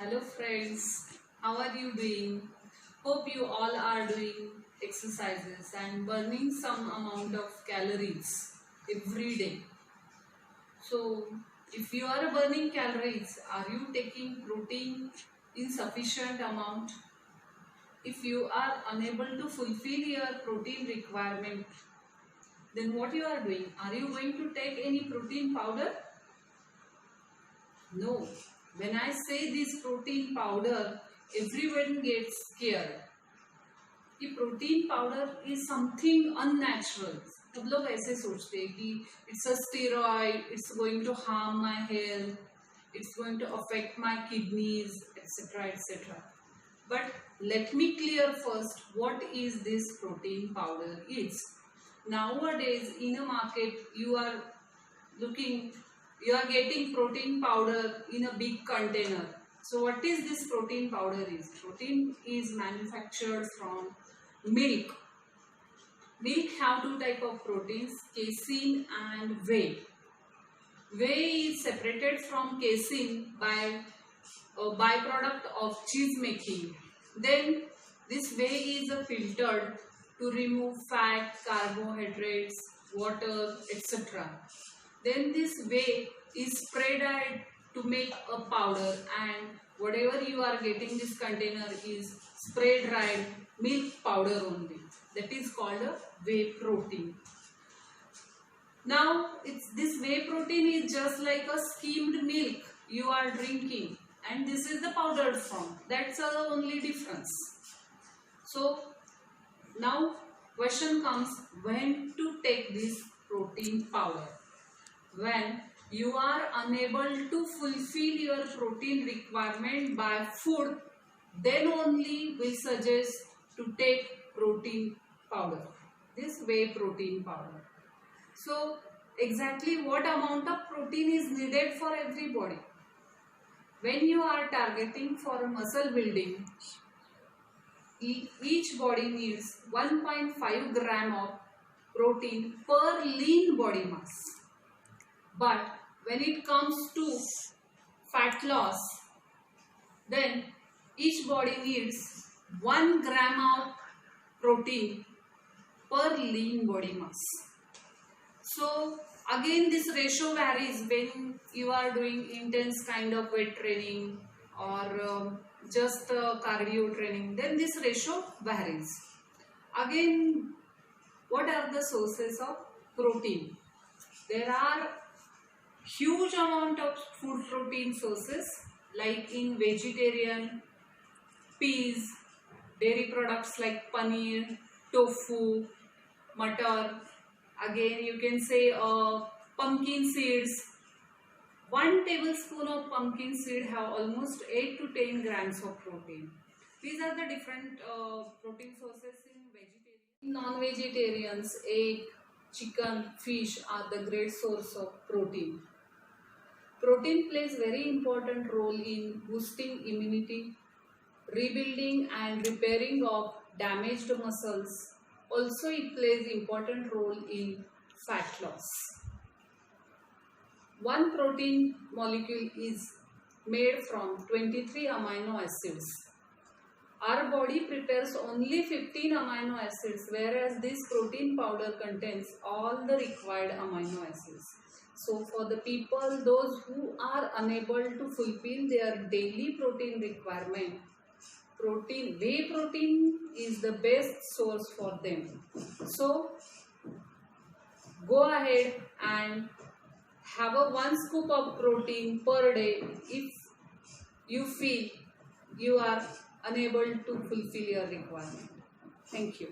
Hello friends, how are you doing? Hope you all are doing exercises and burning some amount of calories every day. So, if you are burning calories, are you taking protein in sufficient amount? If you are unable to fulfill your protein requirement, then what you are doing? Are you going to take any protein powder? No. When I say this protein powder, everyone gets scared. कि protein powder is something unnatural. सब लोग ऐसे सोचते हैं कि it's a steroid, it's going to harm my health, it's going to affect my kidneys etcetera etcetera. But let me clear first what is this protein powder is. Nowadays in a market you are getting protein powder in a big container. So what is this protein powder is? Protein is manufactured from milk. Milk have two type of proteins, casein and whey. Whey is separated from casein by a byproduct of cheese making. Then this whey is filtered to remove fat, carbohydrates, water, etc. Then this whey is spray dried to make a powder, and whatever you are getting this container is spray dried milk powder only. That is called a whey protein. Now this whey protein is just like a skimmed milk you are drinking, and this is the powdered form. That's the only difference. So now question comes, when to take this protein powder? When you are unable to fulfill your protein requirement by food, then only we suggest to take protein powder, this whey protein powder. So exactly what amount of protein is needed for everybody? When you are targeting for muscle building, each body needs 1.5 gram of protein per lean body mass. But when it comes to fat loss, then each body needs 1 gram of protein per lean body mass. So again this ratio varies when you are doing intense kind of weight training or just cardio training, then this ratio varies. Again, what are the sources of protein? There are huge amount of food protein sources, like in vegetarian, peas, dairy products like paneer, tofu, matar. Again you can say pumpkin seeds. 1 tablespoon of pumpkin seed have almost 8 to 10 grams of protein. These are the different protein sources in vegetarian. In non-vegetarians, egg, chicken, fish are the great source of protein. Protein plays very important role in boosting immunity, rebuilding and repairing of damaged muscles. Also, it plays important role in fat loss. One protein molecule is made from 23 amino acids. Our body prepares only 15 amino acids, whereas this protein powder contains all the required amino acids. So for the people, those who are unable to fulfill their daily protein requirement, whey protein is the best source for them. So go ahead and have a 1 scoop of protein per day if you feel you are unable to fulfill your requirement. Thank you.